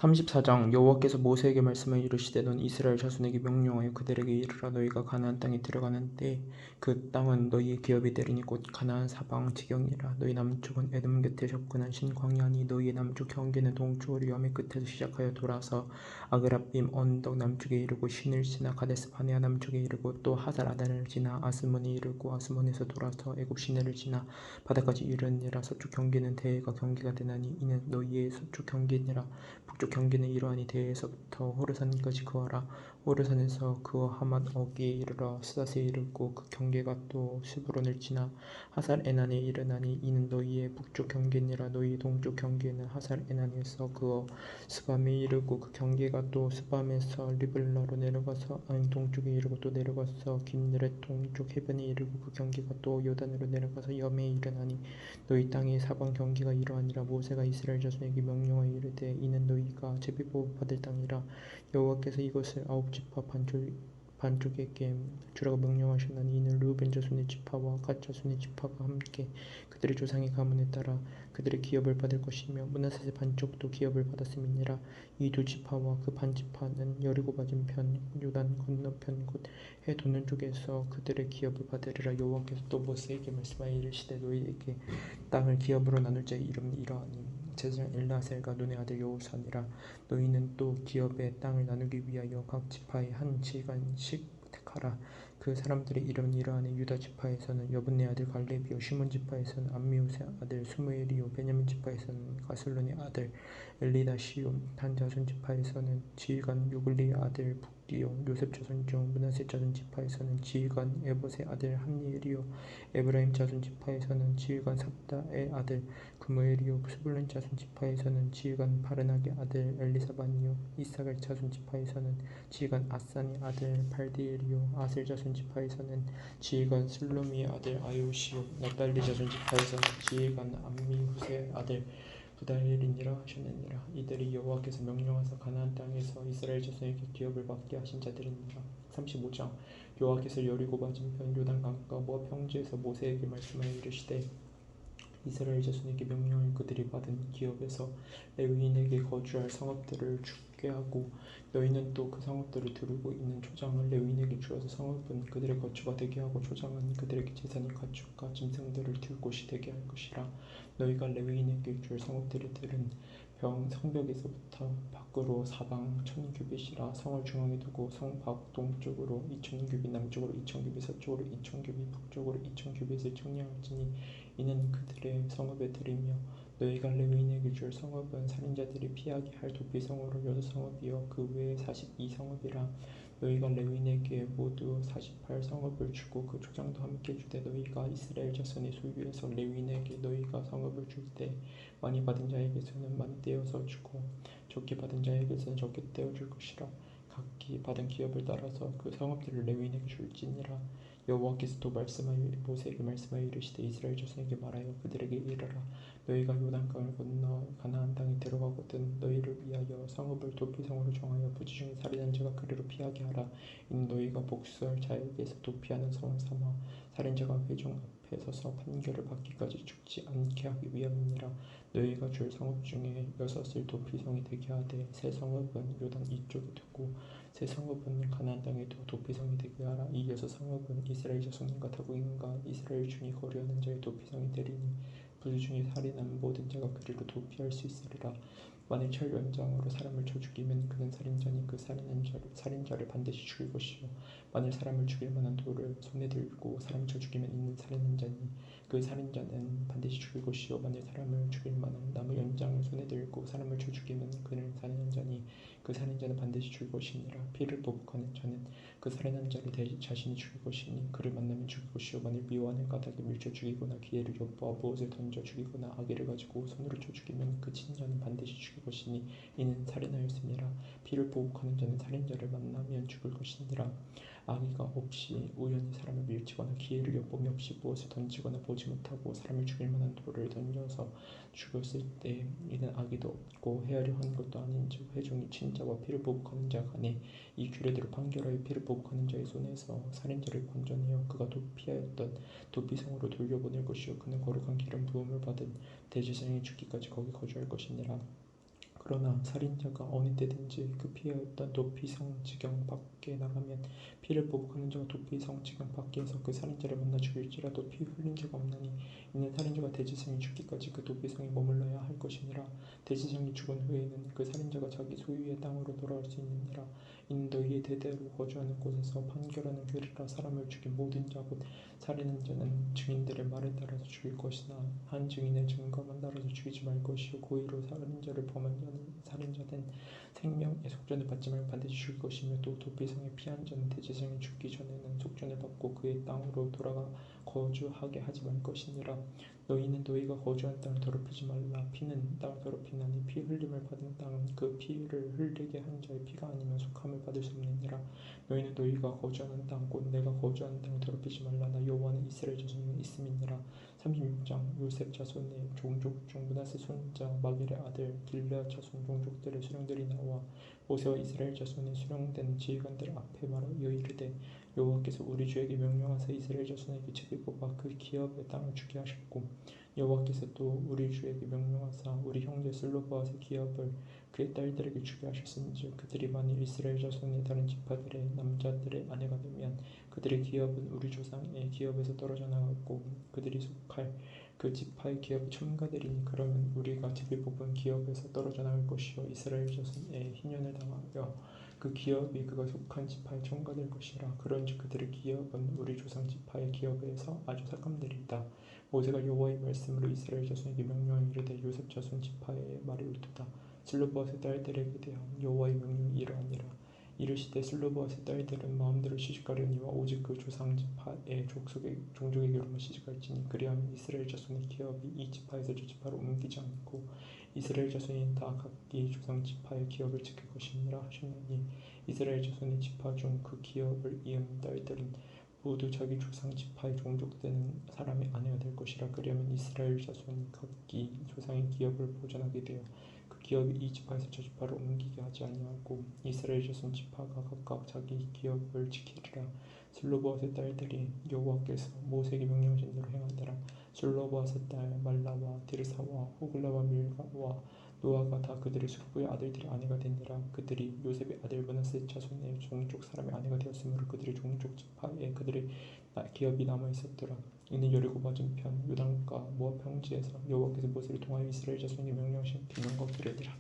34장 여호와께서 모세에게 말씀하여 이르시되 넌 이스라엘 자손에게 명령하여 그들에게 이르라. 너희가 가나안 땅에 들어가는 때 그 땅은 너희의 기업이 되리니 곧 가나안 사방 지경이라. 너희 남쪽은 에돔 곁에 접근한 신광야니 너희의 남쪽 경계는 동쪽으로 여매 끝에서 시작하여 돌아서 아그라빔 언덕 남쪽에 이르고 신을 지나 가데스 바네아 남쪽에 이르고 또 하살 아단을 지나 아스몬에 이르고 아스몬에서 돌아서 애굽 시내를 지나 바다까지 이르니라. 서쪽 경계는 대해가 경계가 되나니 이는 너희의 서쪽 경계니라. 북쪽 경계는 이러하니 대에서부터 호르산까지 그어라. 호르산에서 그어 하맛 어기에 이르러 스닷에 이르고 그 경계가 또 스브론을 지나 하살 에난에 이르나니 이는 너희의 북쪽 경계니라. 너희의 동쪽 경계는 하살 에난에서 그어 스밤에 이르고 그 경계가 또 스밤에서 리블라로 내려가서 아인 동쪽에 이르고 또 내려가서 긴느렛 동쪽 해변에 이르고 그 경계가 또 요단으로 내려가서 염에 이르나니 너희 땅의 사방 경계가 이러하니라. 모세가 이스라엘 자손에게 명령하여 이르되 이는 너희가 제비뽑아 받을 땅이라. 여호와께서 이것을 아홉 지파 반쪽에게 주라고 명령하셨나니 이는 르우벤 자손의 지파와 갓 자손의 지파가 함께 그들의 조상의 가문에 따라 그들의 기업을 받을 것이며 므낫세 반쪽도 기업을 받았음이니라. 이 두 지파와 그 반지파는 여리고 맞은편 요단 건너편 곧 해 돋는 쪽에서 그들의 기업을 받으리라. 여호와께서 또 모세에게 말씀하여 이르시되 너희에게 땅을 기업으로 나눌 자의 이름은 이러하니 제사장 엘르아셀과 눈의 아들 여호사니라. 너희는 또 기업의 땅을 나누기 위하여 각 지파의 한 지간씩 택하라. 그 사람들의 이름은 이러하니 유다 지파에서는 여분네 아들 갈렙이요 시몬 지파에서는 암미우스의 아들 스무엘이요 베냐민 지파에서는 가슬론의 아들 엘리다시요 단 자손 지파에서는 지휘관 요글리의 아들 북디요 요셉 자손 중 므낫세 자손 지파에서는 지휘관 에봇의 아들 함니엘이요 에브라임 자손 지파에서는 지휘관 삽다의 아들 그무엘이요 스불론 자손 지파에서는 지휘관 바르낙의 아들 엘리사반이요 이사갈 자손 지파에서는 지휘관 아산의 아들 발디엘이요 아셀 자손 지파에서는 지휘관 슬로미의 아들 아요시요 납달리 자손 지파에서는 지휘관 암미후스의 아들 부다엘이니라 하셨느니라. 이들이 여호와께서 명령하사 가나안 땅에서 이스라엘 자손에게 기업을 받게 하신 자들이니라. 35장 여호와께서 여리고 맞은편 요단강가 모압 평지에서 모세에게 말씀하여 이르시되 이스라엘 자손에게 명령하여 그들이 받은 기업에서 레위인에게 거주할 성읍들을 주게 하고 너희는 또 그 성읍들을 두르고 있는 초장을 레위인에게 주어서 성읍은 그들의 거처가 되게 하고 초장은 그들에게 제사의 가축과 짐승들을 둘 곳이 되게 할 것이라. 너희가 레위인에게 줄 성읍들은 성벽에서부터 밖으로 사방 1000규빗이라. 성을 중앙에 두고 성 밖 동쪽으로 2000규빗 남쪽으로 2000규빗 서쪽으로 2000규빗 북쪽으로 2000규빗을 청량할지니 이는 그들의 성읍의 들이며 너희가 레위인에게 줄 성읍은 살인자들이 피하게 할 도피성으로 6성읍이요 그 외에 42성읍이라. 너희가 레위인에게 모두 48성읍을 주고 그 초장도 함께 주되 너희가 이스라엘 자손의 소유에서 레위인에게 너희가 성읍을 줄 때 많이 받은 자에게서는 많이 떼어서 주고 적게 받은 자에게서는 적게 떼어 줄 것이라. 각기 받은 기업을 따라서 그 성읍들을 레위인에게 줄지니라. 여호와께서 또 모세에게 말씀하여 이르시되 이스라엘 자손에게 말하여 그들에게 이르라. 너희가 요단강을 건너 가나안 땅에 들어가거든 너희를 위하여 성읍을 도피성으로 정하여 부지 중에 살인한 자가 그리로 피하게 하라. 이는 너희가 복수할 자에게서 도피하는 성을 삼아 살인자가 회중 앞에 서서 판결을 받기까지 죽지 않게 하기 위함이니라. 너희가 줄 성읍 중에 6을 도피성이 되게 하되 세 성읍은 요단 이쪽에 두고 세 성읍은 가나안 땅에 두어 도피성이 되게 하라. 이 6성읍은 이스라엘 자손인가 다국인가 이스라엘 중에 거류하는 자의 도피성이 되리니 부지 중에 살인한 모든 자가 그리로 도피할 수 있으리라. 만일 철 연장으로 사람을 쳐 죽이면 그는 살인자니 그 살인자를 반드시 죽일 것이요 만일 사람을 죽일 만한 돌을 손에 들고 사람을 쳐 죽이면 이는 살인한 자니 그 살인자는 반드시 죽일 것이요 만일 사람을 죽일 만한 나무 연장을 손에 들고 사람을 쳐 죽이면 그는 살인한 자니 그 살인자는 반드시 죽일 것이니라. 피를 보복하는 자는 그 살인한 자를 자신이 죽일 것이니 그를 만나면 죽일 것이요 만일 미워하는 까닭에 밀쳐 죽이거나 기회를 엿보아 무엇을 던져 죽이거나 아기를 가지고 손으로 쳐 죽이면 그 친자는 반드시 죽일 것이니 이는 살인하였음이라. 피를 보복하는 자는 살인자를 만나면 죽을 것이니라. 악의가 없이 우연히 사람을 밀치거나 기회를 엿봄이 없이 무엇을 던지거나 보지 못하고 사람을 죽일 만한 돌을 던져서 죽였을 때 이는 악의도 없고 헤아려 한 것도 아닌즉 회중이 친자와 피를 보복하는 자 간에 이 규례대로 판결하여 피를 보복하는 자의 손에서 살인자를 건져내어 그가 도피하였던 도피성으로 돌려보낼 것이요 그는 거룩한 기름 부음을 받은 대제사장이 죽기까지 거기 거주할 것이니라. 그러나 살인자가 어느 때든지 그 피하였던 도피성지경 밖에 나가면 피를 보복하는 자가 도피성지경 밖에서 그 살인자를 만나 죽일지라도 피 흘린 자가 없나니 이는 살인자가 대지성이 죽기까지 그 도피성에 머물러야 할 것이니라. 대지성이 죽은 후에는 그 살인자가 자기 소유의 땅으로 돌아올 수 있느니라. 이는 너희의 대대로 거주하는 곳에서 판결하는 괴르라. 사람을 죽인 모든 자 곧 살인한 자는 증인들의 말에 따라서 죽일 것이나 한 증인의 증거만 따라서 죽이지 말 것이요 고의로 살인자를 범한 자는 살인자된 생명의 속전을 받지 말고 반드시 죽일 것이며 또 도피성에 피한 자는 대지성이 죽기 전에는 속전을 받고 그의 땅으로 돌아가 거주하게 하지 말 것이니라. 너희는 너희가 거주한 땅을 더럽히지 말라. 피는 땅을 더럽히나니 피 흘림을 받은 땅은 그 피를 흘리게 한 자의 피가 아니면 속함을 받을 수 없느니라. 너희는 너희가 거주하는 땅 곧 내가 거주하는 땅을 더럽히지 말라. 나 여호와는 이스라엘 자손에 있음이니라. 36장 요셉 자손의 종족 중 므낫세 손자 마길의 아들 길르앗 자손 종족들의 수령들이 나와 모세와 이스라엘 자손의 수령된 지휘관들 앞에 말하여 이르되 여호와께서 우리 주에게 명령하사 이스라엘 자손에게 책을 뽑아 그 기업의 땅을 주게 하셨고 여호와께서 또 우리 주에게 명령하사 우리 형제 슬로바앗의 기업을 그의 딸들에게 주게 하셨은즉 그들이 만일 이스라엘 자손의 다른 지파들의 남자들의 아내가 되면 그들의 기업은 우리 조상의 기업에서 떨어져 나갔고 그들이 속할 그 지파의 기업이 첨가되리니 그러면 우리가 책을 뽑은 기업에서 떨어져 나갈 것이요 이스라엘 자손의 희년을 당하여 그 기업이 그가 속한 지파에 첨가될 것이라. 그런즉 그들의 기업은 우리 조상 지파의 기업에서 아주 삭감되리이다. 모세가 여호와의 말씀으로 이스라엘 자손에게 명령하여 이르되 요셉 자손 지파의 말이 옳도다. 슬로바앗의 딸들에게 대한 여호와의 명령이 이러하니라. 이르시되 슬로바앗의 딸들은 마음대로 시집가려니와 오직 그 조상 지파의 종족에게로만 시집갈지니 그리하면 이스라엘 자손의 기업이 이 지파에서 저 지파로 옮기지 않고 이스라엘 자손이 다 각기 조상 지파의 기업을 지킬 것이니라 하셨나니 이스라엘 자손의 지파 중 그 기업을 이은 딸들은 모두 자기 조상 지파의 종족되는 사람의 아내가 될 것이라. 그리하면 이스라엘 자손이 각기 조상의 기업을 보존하게 되어 그 기업이 이 지파에서 저 지파로 옮기게 하지 아니하고 이스라엘 자손 지파가 각각 자기 기업을 지키리라. 슬로바앗의 딸들이 여호와께서 모세에게 명령하신 대로 행하더라. 슬로바앗의 딸 말라와 디르사와 호글라와 밀가와 노아가 다 그들의 숙부의 아들들의 아내가 되니라. 그들이 요셉의 아들 므낫세 자손의 종족 사람의 아내가 되었으므로 그들의 종족 지파에 그들의 기업이 남아 있었더라. 이는 여리고 맞은편 요단가 모압 평지에서 여호와께서 모세를 통하여 이스라엘 자손에게 명령하신 계명것들이니라.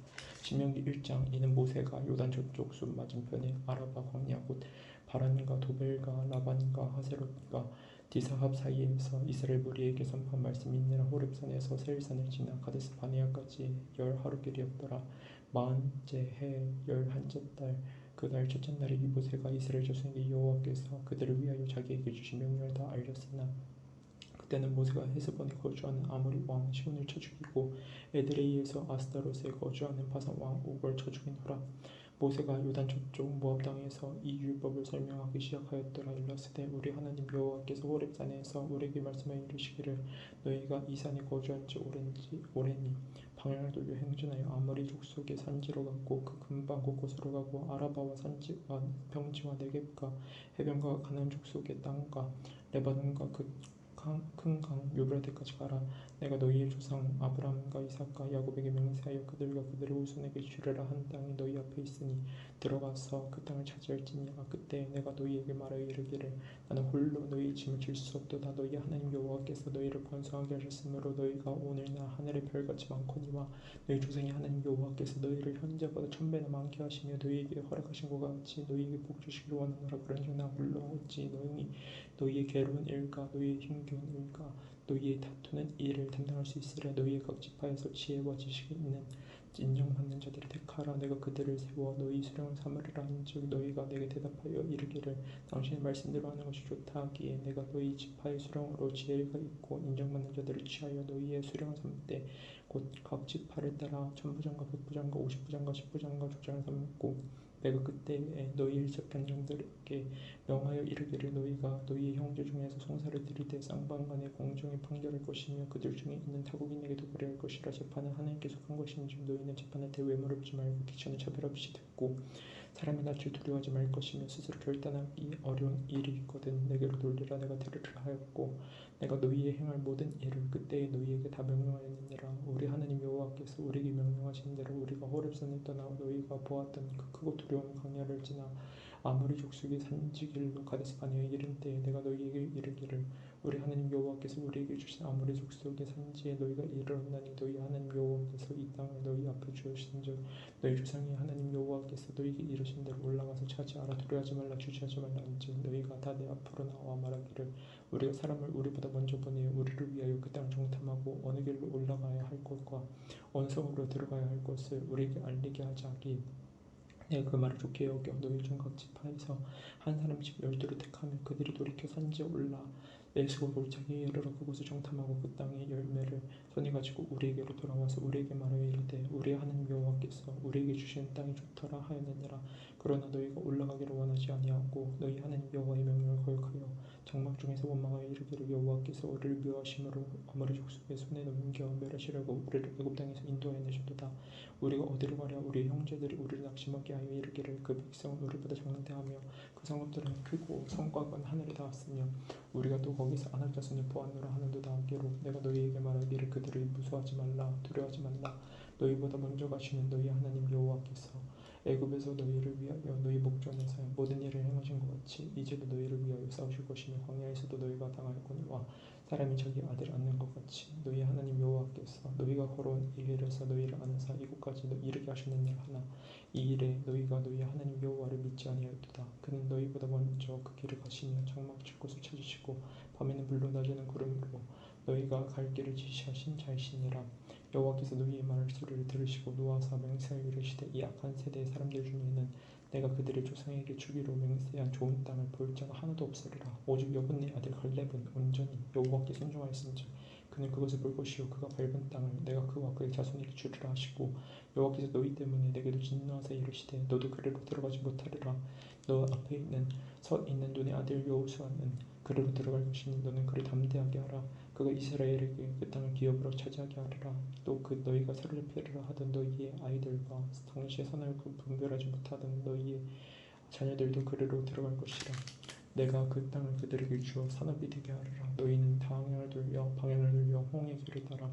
신명기 1장. 이는 모세가 요단 저쪽 숲 맞은편에 아라바 광야 곧 바란과 도벨과 라반과 하세롯과 디사합 사이에서 이스라엘 무리에게 선포한 말씀이니라. 호렙산에서 세일산을 지나 가데스 바네아까지 10하루길이었더라. 마흔째 해 11째 달 그 날 첫째 날에 이 모세가 이스라엘 자손에게 여호와께서 그들을 위하여 자기에게 주신 명령을 다 알렸으나 그때는 모세가 헤스본에 거주하는 아모리 왕 시온을 쳐 죽이고 에드레이에서 아스타롯에 거주하는 바산 왕 옥을 쳐 죽이노라. 모세가 요단 저쪽 모압 땅에서 이 율법을 설명하기 시작하였더라. 일러스되 우리 하나님 여호와께서 호렙산에서 우리에게 말씀하여 이르시기를 너희가 이 산에 거주한 지 오래니 방향을 돌려 행진하여 아모리 족속의 산지로 갔고 그 근방 곳곳으로 가고 아라바와 산지와 평지와 네겝과 해변과 가나안 족속의 땅과 레바논과 그 큰 강 유브라데까지 가라. 내가 너희의 조상 아브라함과 이삭과 야곱에게 맹세하여 그들과 그들의 후손에게 주리라 한 땅이 너희 앞에 있으니 들어가서 그 땅을 차지할지니라. 그때 내가 너희에게 말하여 이르기를 나는 홀로 너희의 짐을 질 수 없도다. 너희 하나님 여호와께서 너희를 번성하게 하셨으므로 너희가 오늘날 하늘의 별같이 많거니와 너희 조상의 하나님 여호와께서 너희를 현재보다 1000배나 많게 하시며 너희에게 허락하신 것 같이 너희에게 복 주시기를 원하노라. 그런즉 나 홀로 어찌 너희의 괴로운 일과 너희의 힘겨운 일과 너희의 다투는 일을 담당할 수 있으랴. 너희의 각 지파에서 지혜와 지식이 있는 인정받는 자들을 택하라. 내가 그들을 세워 너희 수령을 삼으리라 한즉 너희가 내게 대답하여 이르기를 당신의 말씀대로 하는 것이 좋다 하기에 내가 너희 지파의 수령으로 지혜가 있고 인정받는 자들을 취하여 너희의 수령을 삼되 곧 각 지파를 따라 천부장과 백부장과 50부장과 10부장과 족장을 삼고 내가 그때에 너희 일cep한 장들에게 명하여 이르기를 너희가 너희의 형제 중에서 송사를 들이되 쌍방간에 공정히 판결할 것이며 그들 중에 있는 타국인에게도 그리할 것이라. 재판은 하나님께 속한 것인즉 너희는 재판할 때 외모롭지 말고 기천을 차별 없이 듣고 사람의 낯을 두려워하지 말 것이며 스스로 결단하기 어려운 일이 있거든 내게로 돌리라. 내가 들으라 하였고 내가 너희의 행할 모든 일을 그때에 너희에게 다 명령하였느니라. 우리 하나님 여호와께서 우리에게 명령하신 대로 우리가 호렙산을 떠나 너희가 보았던 그 크고 두려운 광야를 지나 아모리 족속의 산지길로 가데스바네아에 이른 때에 내가 너희에게 이르기를 우리 하나님 여호와께서 우리에게 주신 아모리 족속의 산지에 너희가 이르렀나니 너희 하나님 여호와께서 이 땅을 너희 앞에 주셨은즉 너희 조상의 하나님 여호와께서 너희에게 이르신 대로 올라가서 차지하라. 두려워하지 말라. 주저하지 말라 한즉 너희가 다 내 앞으로 나와 말하기를 우리가 사람을 우리보다 먼저 보내어 우리를 위하여 그 땅을 정탐하고 어느 길로 올라가야 할 것과 어느 성으로 들어가야 할 것을 우리에게 알리게 하자기. 내가 그 말을 좋게 여겨 너희 중 각 지파에서 한 사람씩 12를 택하며 그들이 돌이켜 산지에 올라 에스고 골짜기에 이르러 그곳을 정탐하고 그 땅의 열매를 손에 가지고 우리에게로 돌아와서 우리에게 말하여 이르되 우리 하나님 여호와께서 우리에게 주시는 땅이 좋더라 하였느니라. 그러나 너희가 올라가기를 원하지 아니하고 너희 하나님 여호와의 명령을 거역하여 장막 중에서 원망하여 이르기를 여호와께서 우리를 묘하심으로 아모리 족속의 손에 넘겨 멸하시려고 우리를 애굽 땅에서 인도하여 내셨도다. 우리가 어디로 가랴. 우리의 형제들이 우리를 낙심하게 하여 이르기를 그 백성은 우리보다 장대하며 그 성읍들은 크고 성곽은 하늘에 닿았으며 우리가 또 거기서 아낙 자손을 보았노라 하는도다 하기로 내가 너희에게 말하기를 그들을 무서워하지 말라. 두려워하지 말라. 너희보다 먼저 가시는 너희 하나님 여호와께서 애굽에서 너희를 위하여 너희 목전에서 모든 일을 행하신 것 같이 이제도 너희를 위하여 싸우실 것이며 광야에서도 너희가 당하였거니와 사람이 자기 아들을 낳는 것 같이 너희 하나님 여호와께서 너희가 걸어온 이 길에서 너희를 아는사 이곳까지 이르게 하셨느니라. 하나 이 일에 너희가 너희 하나님 여호와를 믿지 아니하였도다. 그는 너희보다 먼저 그 길을 가시며 장막 칠 곳을 찾으시고 밤에는 불로 낮에는 구름으로 너희가 갈 길을 지시하신 자이시니라. 여호와께서 너희의 말 소리를 들으시고 노하사 맹세하여 이르시되 이 악한 세대의 사람들 중에는 내가 그들의 조상에게 주기로 맹세한 좋은 땅을 볼 자가 하나도 없으리라. 오직 여분의 아들 갈렙은 온전히 여호와께 순종하였은즉 그는 그것을 볼 것이요 그가 밟은 땅을 내가 그와 그의 자손에게 주리라 하시고 여호와께서 너희 때문에 내게도 진노하사 이르시되 너도 그리로 들어가지 못하리라. 너 앞에 서 있는 눈의 아들 여호수아는 그리로 들어갈 것이니 너는 그를 담대하게 하라. 그가 이스라엘에게 그 땅을 기업으로 차지하게 하리라. 또 그 너희가 살을 피하리라 하던 너희의 아이들과 당시에 선을 분별하지 못하던 너희의 자녀들도 그리로 들어갈 것이라. 내가 그 땅을 그들에게 주어 산업이 되게 하리라. 너희는 방향을 돌려 홍해 길을 따라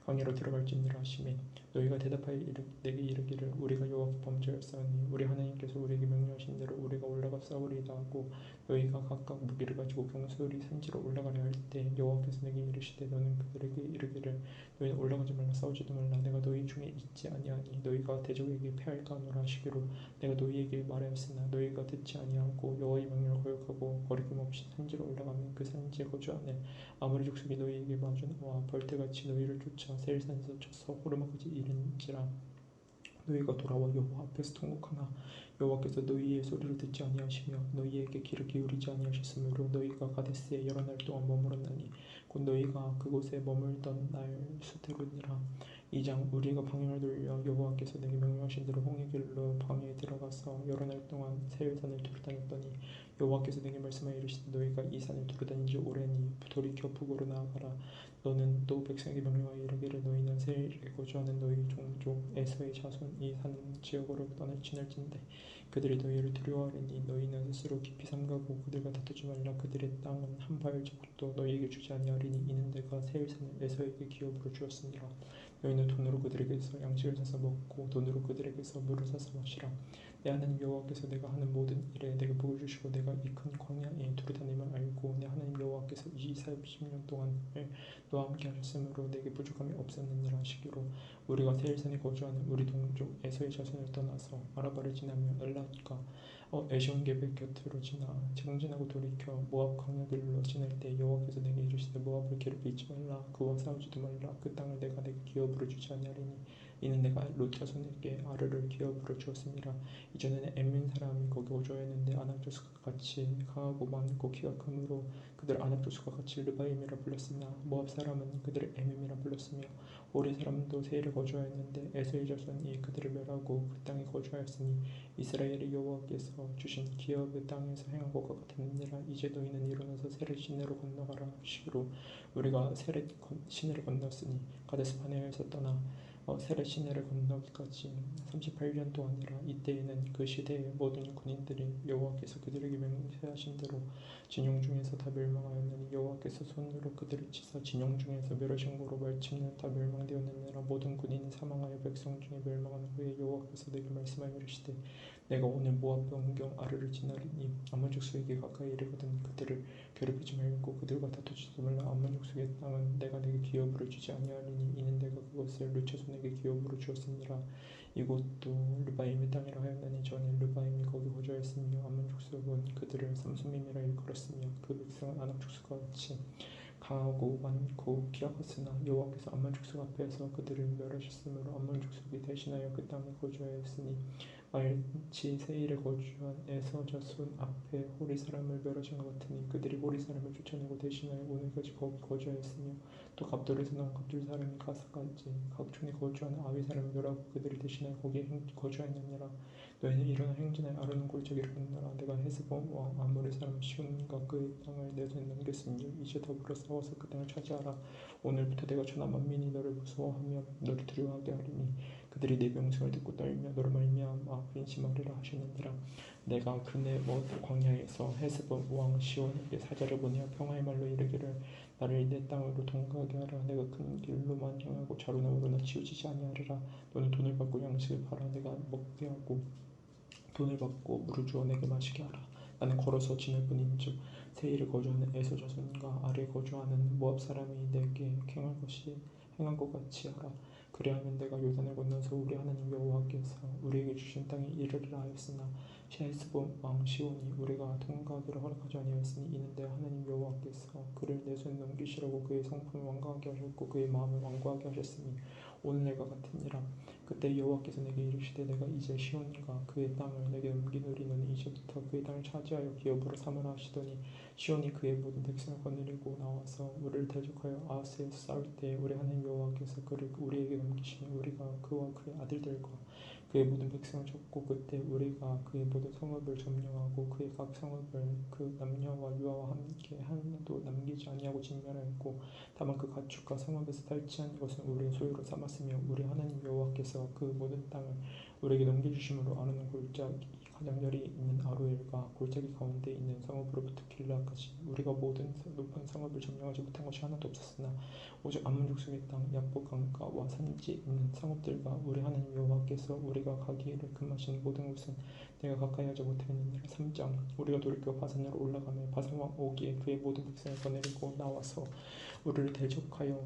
광야로 들어갈지니라 하시매 너희가 대답하여 내게 이르기를 우리가 여호와께 범죄하였사오니 우리 하나님께서 우리에게 명령하신 대로 우리가 올라가 싸우리이다 하고 너희가 각각 무기를 가지고 경솔히 산지로 올라가려 할 때 여호와께서 내게 이르시되 너는 그들에게 이르기를 너희는 올라가지 말라. 싸우지도 말라. 내가 너희 중에 있지 아니하니 너희가 대적에게 패할까 하노라 하시기로 내가 너희에게 말하였으나 너희가 듣지 아니하고 여호와의 명령을 거역하고 거리낌 없이 산지로 올라가면 그 산지에 거주하는 아모리 족속이 너희에게 마주 나와 벌떼같이 너희를 쫓아 세일산에서 쳐서 호르마까지 이른지라. 너희가 돌아와 여호와 앞에서 통곡하나 여호와께서 너희의 소리를 듣지 아니하시며 너희에게 귀를 기울이지 아니하셨으므로 너희가 가데스에 여러 날 동안 머물었나니 곧 너희가 그곳에 머물던 날 수태로니라. 2장 우리가 방향을 돌려 여호와께서 내게 명령하신 대로 홍해 길로 광야에 들어가서 여러 날 동안 세일산을 두루다녔더니 여호와께서 내게 말씀하여 이르시되 너희가 이 산을 두루다닌 지 오래니 돌이켜 북으로 나아가라. 너는 또 백성에게 명령하여 이르기를 너희는 세일에 거주하는 너희 종족 에서의 자손이 사는 지역으로 지날진대 그들이 너희를 두려워하리니 너희는 스스로 깊이 삼가고 그들과 다투지 말라. 그들의 땅은 한 발자국도 너희에게 주지 아니하리니 이는 내가 세일산을 에서에게 기업으로 주었으니라. 너희는 돈으로 그들에게서 양식을 사서 먹고 돈으로 그들에게서 물을 사서 마시라. 내 하나님 여호와께서 내가 하는 모든 일에 내게 복을 주시고 내가 이 큰 광야에 두루다님을 알고 내 하나님 여호와께서 이 40년 동안을 너와 함께 하셨으므로 내게 부족함이 없었느니라 하시기로 우리가 세일산에 거주하는 우리 동족 에서의 자손을 떠나서 아라바를 지나며 엘랏과 에시온게벳 곁으로 지나 정진하고 돌이켜 모압 광야길로 지날 때 여호와께서 내게 이르시되 모압을 괴롭히지 말라. 그와 싸우지도 말라. 그 땅을 내가 내게 기업으로 주지 아니하리니 이는 내가 롯 자손에게 아르를 기업으로 주었습니다. 이전에는 엠민 사람이 거기 거주하였는데 아낙 족속과 같이 강하고 많고 키가 크므로 그들 아낙 족속과 같이 르바임이라 불렀으나 모압 사람은 그들을 에밈이라 불렀으며 오리 사람도 세일에 거주하였는데 에서의 자손이 그들을 멸하고 그 땅에 거주하였으니 이스라엘의 여호와께서 주신 기업의 땅에서 행한 것과 같았느니라. 이제 너희는 일어나서 세렛 시내로 건너가라 하시기로 우리가 세렛 시내를 건넜으니 가데스 바네아에서 떠나 세례 시내를 건너기까지 38년 동안이라. 이때에는 그 시대의 모든 군인들이 여호와께서 그들에게 맹세하신 대로 진영 중에서 다 멸망하였느니 여호와께서 손으로 그들을 치사 진영 중에서 멸하신 고로 마침내 다 멸망되었느니라. 모든 군인이 사망하여 백성 중에 멸망한 후에 여호와께서 내게 말씀하여 이르시되 내가 오늘 모압 변경 아르를 지나리니 암몬 족속에게 가까이 이르거든 그들을 괴롭히지 말고 그들과 다투지도 말라. 암몬 족속의 땅은 내가 내게 기업으로 주지 아니하리니 이는 내가 그것을 르처 손에게 기업으로 주었음이라. 이곳도 르바임의 땅이라 하였나니 전에 르바임이 거기 거주하였으며 암몬 족속은 그들을 삼손밈이라 일컬었으며 그 백성은 아낙 족속과 같이 강하고 많고 기약했으나 여호와께서 암몬 족속 앞에서 그들을 멸하셨으므로 암몬 족속이 대신하여 그 땅에 거주하였으니 마치 세일에 거주한 에서 자손 앞에 호리 사람을 멸하신 것 같으니 그들이 호리 사람을 쫓아내고 대신하여 오늘까지 거기 거주하였으며 또 갑돌에서 나온 갑돌 사람이 가사까지 각 촌에 거주하는 아위 사람을 멸하고 그들이 대신하여 거기에 거주하였느니라. 너희는 일어나 행진하여 아르논 골짜기를 건너라. 내가 헤스본 왕 아모리 사람 시온과 그의 땅을 내 손에 넘겼으니 이제 더불어 싸워서 그 땅을 차지하라. 오늘부터 내가 천하 만민이 너를 무서워하며 너를 두려워하게 하리니 그들이 내 명령을 듣고 떨며 너로 말미암아 근심하리라 하시느니라. 내가 그네 광야에서 헤스본 왕 시온에게 사자를 보내어 평화의 말로 이르기를 나를 내 땅으로 통과하게 하라. 내가 큰 길로만 향하고 좌로나 우로나 치우치지 아니하리라. 너는 돈을 받고 양식을 팔아 내가 먹게 하고 돈을 받고 물을 주어 내게 마시게 하라. 나는 걸어서 지낼 뿐인즉 세일에 거주하는 에서 자손과 아래에 거주하는 모압 사람이 내게 행한 것 같이 하라. 그리하면 내가 요단을 건너서 우리 하나님 여호와께서 우리에게 주신 땅에 이르리라 하였으나 헤스본 왕 시온이 우리가 통과하기를 허락하지 아니하였으니 이는 내 하나님 여호와께서 그를 내 손에 넘기시려고 그의 성품을 완고하게 하셨고 그의 마음을 완고하게 하셨으니 오늘 내가 같으니라. 그때 여호와께서 내게 이르시되 내가 이제 시온과 그의 땅을 내게 넘기노니 너는 이제부터 그의 땅을 차지하여 기업으로 삼으라 하시더니 시온이 그의 모든 백성을 거느리고 나와서 우리를 대적하여 아하스에서 싸울 때 우리 하나님 여호와께서 그를 우리에게 넘기시니 우리가 그와 그의 아들들과 그의 모든 백성을 쳤고 그때 우리가 그의 모든 성읍을 점령하고 그의 각 성읍을 그 남녀와 유아와 함께 하나도 남기지 아니하고 진멸하였고 다만 그 가축과 성읍에서 탈취한 것은 우리의 소유로 삼았으며 우리 하나님 여호와께서 그 모든 땅을 우리에게 넘겨주심으로 아르논 골짜기 가장자리에 있는 아로엘과 골짜기 가운데 있는 성읍으로부터 길라까지 우리가 모든 높은 성읍을 점령하지 못한 것이 하나도 없었으나 오직 암몬 족속의 땅 야복 강가와 산지에 있는 성읍들과 우리 하나님 여호와께서 우리가 가기를 금하신 모든 곳은 내가 가까이 하지 못하였느니라. 3장 우리가 돌이켜 바산으로 올라가며 바산 왕 오기에 그의 모든 백성을 거느리고 나와서 우리를 대적하여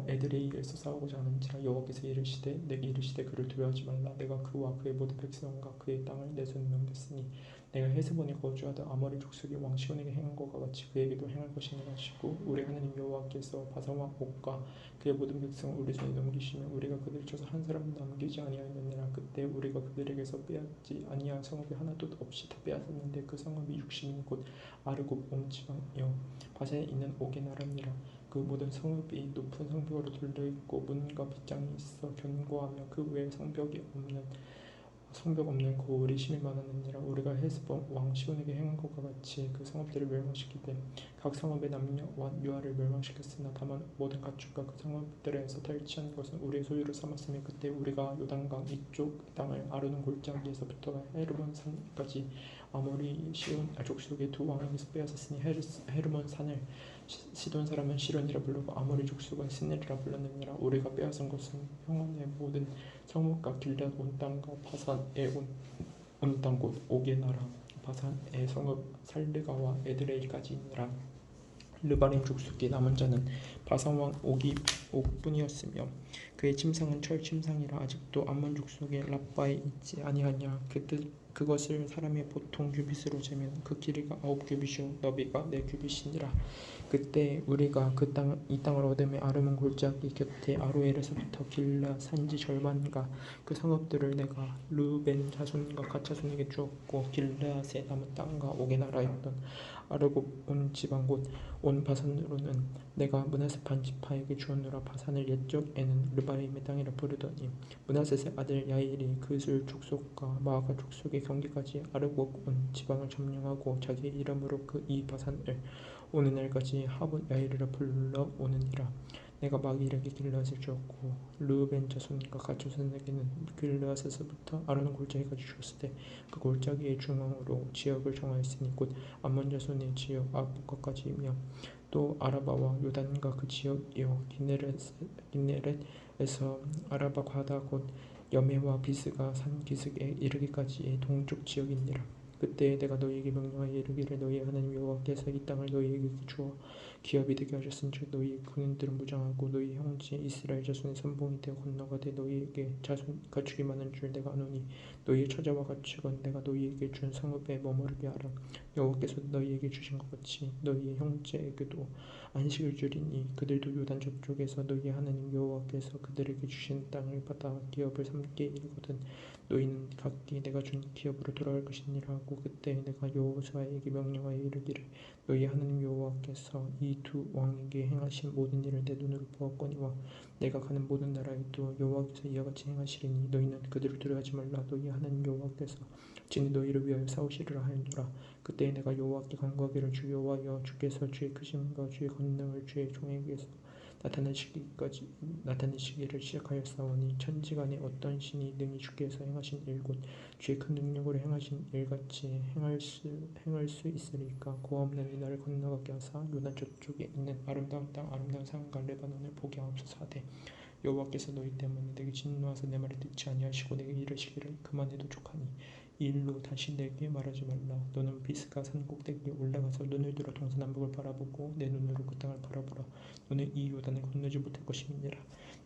에드레이에서 싸우고자 하는지라. 여호와께서 이르시되 내게 이르시되 그를 두려워하지 말라. 내가 그와 그의 모든 백성과 그의 땅을 내 손에 넘겼으니 내가 헤스본에 거주하던 아모리 족속의 왕 시온에게 행한 것과 같이 그에게도 행할 것이니라 하시고 우리 하나님 여호와께서 바산 왕 옥과 그의 모든 백성을 우리 손에 넘기시며 우리가 그들을 쳐서 한 사람도 남기지 아니하였느니라. 그때 우리가 그들에게서 빼앗지 아니한 성읍이 하나도 없이 다 빼앗았는데 그 성읍이 60인 곧 아르곱 온 지방이요 바산에 있는 옥의 나라니라. 그 모든 성읍이 높은 성벽으로 둘러있고 문과 빗장이 있어 견고하며 그 외에 성벽 없는 고을이 심히 많았느니라. 우리가 헤스본 왕 시온에게 행한 것과 같이 그 성읍들을 멸망시키되 각 성읍의 남녀와 유아를 멸망시켰으나 다만 모든 가축과 그 성읍들에서 탈취한 것은 우리의 소유로 삼았으며 그때 우리가 요단강 이쪽 땅을 아르논 골짜기에서부터 헤르몬 산까지 아모리 시온 족속의 두 왕에게서 빼앗았으니 헤르몬 산을 시돈 사람은 시론이라 부르고 아모리 족속은 스넬이라 불렀느니라. 우리가 빼앗은 것은 평안의 모든 성읍과 길앗 온 땅과 바산의 온 땅 곧 옥의 나라 바산의 성읍 살르가와 에드레이까지니라. 르바림 족속의 남은 자는 바산 왕 옥뿐이었으며 그의 침상은 철 침상이라. 아직도 암몬 족속의 랍바에 있지 아니하냐. 그것을 사람의 보통 규빗으로 재면 그 길이가 9규빗이요 너비가 4규빗이니라. 그때 우리가 이 땅을 얻으며 아르몬 골짜기 곁에 아로엘에서부터 길라 산지 절반과 그 성읍들을 내가 르벤 자손과 갓 자손에게 주었고 길라앗의 남은 땅과 옥의 나라였던 아르곱 온 지방 곧 온 바산으로는 내가 므낫세 반 지파에게 주었노라. 바산을 옛적에는 르바임의 땅이라 부르더니 므낫셋의 아들 야일이 그술 족속과 마아가 족속의 경계까지 아르곱 온 지방을 점령하고 자기의 이름으로 이 바산을 오는 날까지 하봇 야일이라 불러오느니라. 내가 마길에게 길르앗을 주었고 르우벤 자손과 갓 자손에게는 길르앗에서부터 아르논 골짜기까지 주었을 때 그 골짜기의 중앙으로 지역을 정하였으니 곧 암몬 자손의 지역 아보가까지이며 또 아라바와 요단과 그 지역이요 기네렛에서 아라바 과다 곧 여메와 비스가 산 기슭에 이르기까지의 동쪽 지역이니라. 그때 내가 너희에게 명령하여 이르기를 너희 하나님 여호와께서 이 땅을 너희에게 주어 기업이 되게 하셨은즉 너희의 군인들은 무장하고 너희 형제 이스라엘 자손의 선봉이 되어 건너가되 너희에게 자손 가축이 많은 줄 내가 아노니 너희의 처자와 가축은 내가 너희에게 준 성읍에 머무르게 하라. 여호와께서 너희에게 주신 것 같이 너희의 형제에게도 안식을 주리니 그들도 요단 저쪽에서 너희의 하나님 여호와께서 그들에게 주신 땅을 받아 기업을 삼게 이르거든 너희는 각기 내가 준 기업으로 돌아갈 것이니라 하고 그때 내가 여호수아에게 명령하여 이르기를 너희 하나님 여호와께서 이 두 왕에게 행하신 모든 일을 내 눈으로 보았거니와 내가 가는 모든 나라에도 여호와께서 이와 같이 행하시리니 너희는 그들을 두려워하지 말라. 너희 하나님 여호와께서 진히 너희를 위하여 싸우시리라 하였노라. 그때 내가 여호와께 간구하기를 주 여호와여 주께서 주의 크심과 주의 권능을 주의 종에게서 나타내시기를 시작하였사오니 천지간에 어떤 신이 능히 주께서 행하신 일 곧 주의 큰 능력으로 행하신 일같이 행할 수 있으리까. 고아없는 나를 건너가게 하사 요단 저쪽에 있는 아름다운 땅 아름다운 산과 레바논을 보게 하옵소서 하되 여호와께서 너희 때문에 내게 진노하사 내 말을 듣지 아니하시고 내게 이르시기를 그만해도 족하니 이 일로 다시 내게 말하지 말라. 너는 비스가 산 꼭대기에 올라가서 눈을 들어 동서남북을 바라보고 내 눈으로 그 땅을 바라보라. 너는 이 요단을 건너지 못할 것임이니라.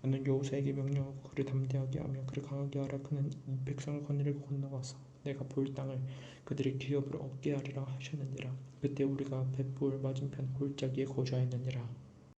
너는 여호수아에게 명령하고 그를 담대하게 하며 그를 강하게 하라. 그는 이 백성을 거느리고 건너가서 내가 볼 땅을 그들의 기업으로 얻게 하리라 하셨느니라. 그때 우리가 벳볼 맞은편 골짜기에 거주하였느니라.